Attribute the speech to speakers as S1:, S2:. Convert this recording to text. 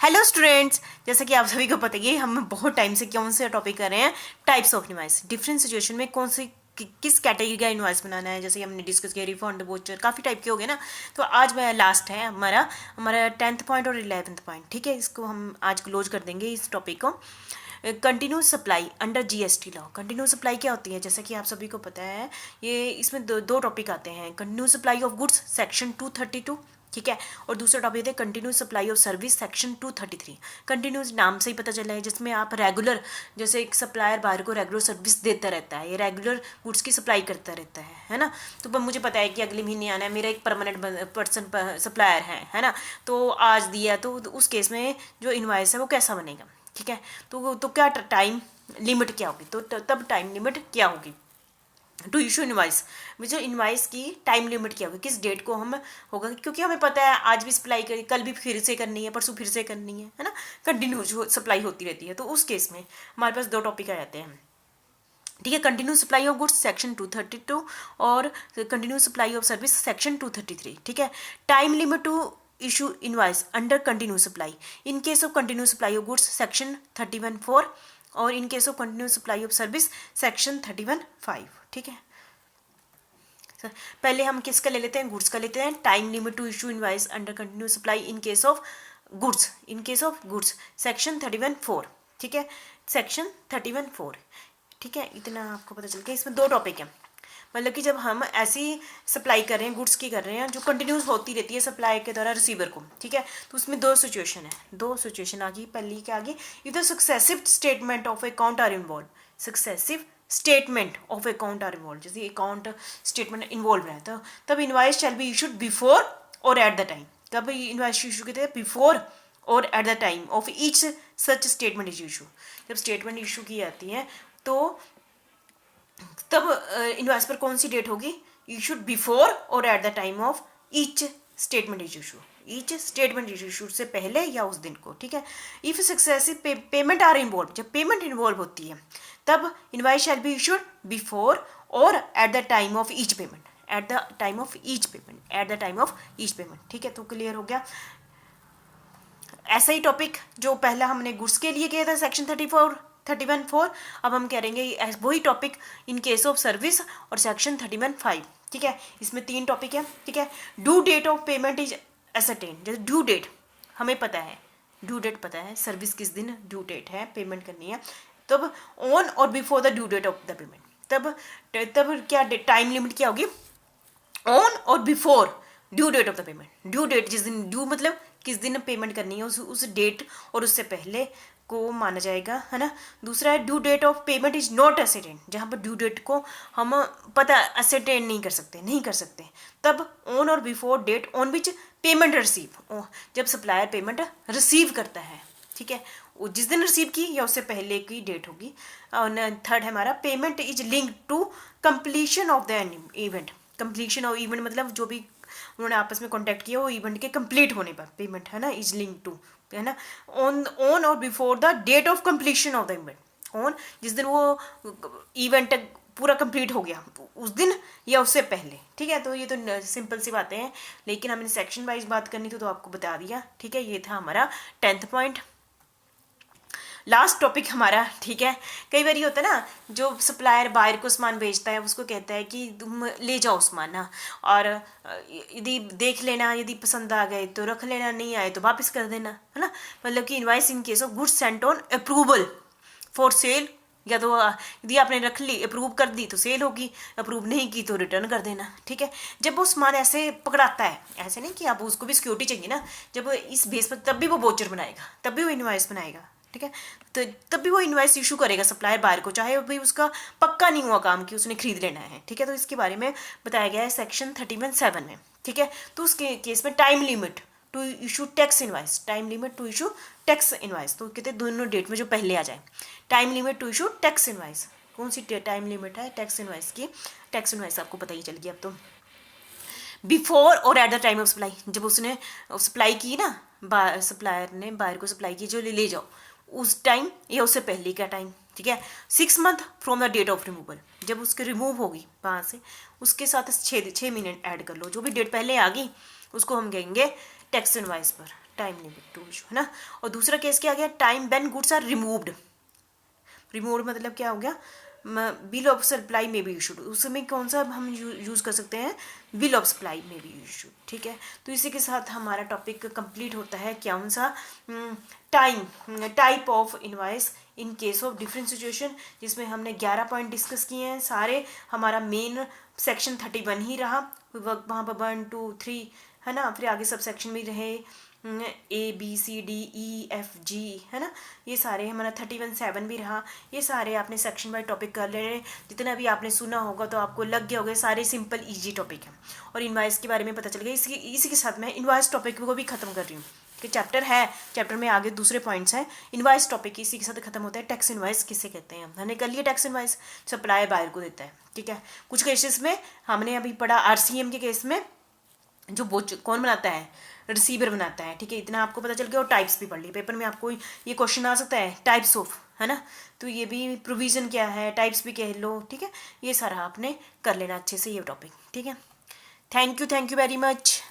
S1: Hello students, जैसा कि आप सभी को पता ही है, हम बहुत टाइम से कौन से टॉपिक कर रहे हैं, types of invoice. Different situation में कौन सी किस कैटेगरी का इनवॉइस बनाना है, जैसे हमने डिस्कस किया रिफंड वोचर, काफ़ी टाइप के हो गए ना। तो आज मैं लास्ट है हमारा हमारा 10th पॉइंट और 11th पॉइंट। ठीक है, इसको हम आज क्लोज कर देंगे इस टॉपिक को। Continuous supply under GST law. Continuous supply क्या होती है, जैसा कि आप सभी को पता है, ये इसमें दो टॉपिक आते हैं। Continuous supply of goods section 232, ठीक है, और दूसरा टॉपिक है continuous supply of service section 233। Continuous नाम से ही पता चला है, जिसमें आप रेगुलर, जैसे एक सप्लायर बाहर को रेगुलर सर्विस देता रहता है, ये रेगुलर गुड्स की सप्लाई करता रहता है ना। तो मुझे पता है कि अगले महीने आना है, मेरा एक परमानेंट पर्सन सप्लायर है ना। तो आज दिया तो उस केस में जो इनवॉइस है वो कैसा बनेगा, ठीक है। तो क्या टाइम लिमिट क्या होगी, तो तब टाइम लिमिट क्या होगी टू इशू इनवाइस, जो इनवाइस की टाइम लिमिट क्या होगी, किस डेट को हम होगा, क्योंकि हमें पता है आज भी सप्लाई करी, कल भी फिर से करनी है, परसों फिर से करनी है ना। कंटिन्यू सप्लाई होती रहती है। तो उस केस में हमारे पास दो टॉपिक आ जाते हैं, ठीक है। Continue supply of goods section 232 और continue supply of service section 233, ठीक है। Time limit to issue invoice under continue supply in case of continue supply of goods section 31(4) और in case of continue supply of service section 31(5), ठीक है। पहले हम किसका ले लेते हैं, गुड्स का लेते हैं। Time limit to issue invoice under continue supply in case of goods section 31(4), ठीक है, सेक्शन 31(4), ठीक है। इतना आपको पता चल गया। इसमें दो टॉपिक हैं, मतलब कि जब हम ऐसी सप्लाई कर रहे हैं, गुड्स की कर रहे हैं जो कंटिन्यूस होती रहती है सप्लाई के द्वारा रिसीवर को, ठीक है। तो उसमें दो सिचुएशन आ गई। पहली क्या आ गई, if the successive statement of account are involve, successive statement of account are involve, जैसे अकाउंट स्टेटमेंट इन्वॉल्व है तो तब invoice shall be issued before और एट द टाइम। कब इनवाइस इशू करते हैं, बिफोर और at the time of each such statement is issue. जब स्टेटमेंट इशू की जाती है तो तब इनवॉइस पर कौन सी डेट होगी, इशूड बिफोर और at the time of each statement is issue, each statement is issue से पहले या उस दिन को, ठीक है। If successive payment are involve, जब पेमेंट इन्वॉल्व होती है तब invoice shall be issued before और at the time of each payment, at the time of each payment, at the time of each payment, ठीक है। तो क्लियर हो गया। ऐसा ही टॉपिक जो पहला हमने गुड्स के लिए किया था सेक्शन 31(4), अब हम करेंगे वही topic in case of service और सेक्शन 31(5), ठीक है। इसमें तीन टॉपिक है, ठीक है। Due date of payment is ascertain, जैसे ड्यू डेट हमें पता है, ड्यू डेट पता है, सर्विस किस दिन ड्यू डेट है, पेमेंट करनी है, तब ऑन और before the due date of the payment, तब क्या टाइम लिमिट क्या होगी, ऑन और before due date of the payment. Due date जिस दिन, ड्यू मतलब किस दिन पेमेंट करनी है, उस डेट और उससे पहले को माना जाएगा, है ना। दूसरा है due date of payment is not ascertain, जहाँ पर ड्यू डेट को हम पता एसेटेन नहीं कर सकते, तब ऑन और before date on which payment receive, जब सप्लायर पेमेंट रिसीव करता है, ठीक है, वो जिस दिन रिसीव की या उससे पहले की डेट होगी। और थर्ड है हमारा payment is link to completion of the event. Completion of event मतलब जो भी उन्होंने आपस में कॉन्टैक्ट किया वो इवेंट के कंप्लीट होने पर पेमेंट, है ना, इज लिंक टू, है ना, ऑन और before the date of completion of the event, on जिस दिन वो इवेंट पूरा कंप्लीट हो गया उस दिन या उससे पहले, ठीक है। तो ये तो सिंपल सी बातें हैं, लेकिन हमने सेक्शन वाइज बात करनी थी तो आपको बता दिया, ठीक है। ये था हमारा 10th पॉइंट, लास्ट टॉपिक हमारा, ठीक है। कई बार ये होता है ना, जो सप्लायर बायर को सामान बेचता है उसको कहता है कि तुम ले जाओ सामान ना, और यदि देख लेना, यदि पसंद आ गए तो रख लेना, नहीं आए तो वापस कर देना, है ना। मतलब कि invoice in case of goods Saint on approval for sale, या तो यदि आपने रख ली, अप्रूव कर दी तो सेल होगी, अप्रूव नहीं की तो रिटर्न कर देना, ठीक है। जब वो सामान ऐसे पकड़ाता है, ऐसे नहीं कि आप उसको भी सिक्योरिटी चाहिए ना, जब इस बेस पर तब भी वो वोचर बनाएगा, तब भी वो इनवाइस बनाएगा, ठीक है। तो तब भी वो इनवाइस इशू करेगा सप्लायर बायर को, चाहे भाई उसका पक्का नहीं हुआ काम कि उसने खरीद लेना है, ठीक है। तो इसके बारे में बताया गया है सेक्शन 31(7) में, ठीक है। तो उसके केस में time limit to issue tax invoice, time limit to issue tax invoice, तो कहते हैं दोनों डेट में जो पहले आ जाए, time limit to issue tax invoice. कौन सी टाइम लिमिट है टैक्स इनवाइस की, टैक्स इनवाइस आपको पता ही चल गया अब तो। बिफोर और at the time of supply, जब उसने सप्लाई की ना, सप्लायर ने बायर को सप्लाई की जो ले जाओ, उस टाइम या उससे पहले का टाइम, ठीक है। 6 month from the date of removal, जब उसके रिमूव होगी वहाँ से उसके साथ 6 महीने ऐड कर लो, जो भी डेट पहले आ गई उसको हम कहेंगे टैक्स इनवाइस पर, टाइम लिमिट टू इशू, है ना। और दूसरा केस क्या आ गया, time when goods are removed. Removed मतलब क्या हो गया, बिल ऑफ सप्लाई में भी इशूड, उसमें कौन सा हम यूज़ कर सकते हैं, बिल ऑफ सप्लाई में भी इशूड, ठीक है। तो इसी के साथ हमारा टॉपिक कंप्लीट होता है, कौन सा, type of invoice in case of different situation, जिसमें हमने 11 पॉइंट डिस्कस किए हैं सारे। हमारा मेन सेक्शन 31 ही रहा, वहाँ पर 1 2 3 है ना, फिर आगे सब सेक्शन भी रहे, ABCDEFG, है ना, ये सारे हमारा 31 भी रहा। ये सारे आपने सेक्शन बाय टॉपिक कर ले रहे, जितना भी आपने सुना होगा तो आपको लग गया होगा सारे सिंपल इजी टॉपिक हैं, और इनवाइस के बारे में पता चल गया। इसी के साथ मैं इनवाइस टॉपिक को भी खत्म कर रही हूँ, कि चैप्टर है, चैप्टर में आगे दूसरे पॉइंट्स हैं। इनवाइस टॉपिक इसी के साथ खत्म होता है। टैक्स इनवाइस किसे कहते हैं, हमने कर लिया। टैक्स इनवाइस सप्लायर बायर को देता है, ठीक है। कुछ केसेस में हमने अभी पढ़ा, RCM के केस में जो कौन बनाता है, रिसीवर बनाता है, ठीक है। इतना आपको पता चल गया। और टाइप्स भी पढ़ ली, पेपर में आपको ये क्वेश्चन आ सकता है, टाइप्स ऑफ, है ना, तो ये भी प्रोविजन क्या है, टाइप्स भी कह लो, ठीक है। ये सारा आपने कर लेना अच्छे से ये टॉपिक, ठीक है। Thank you very much.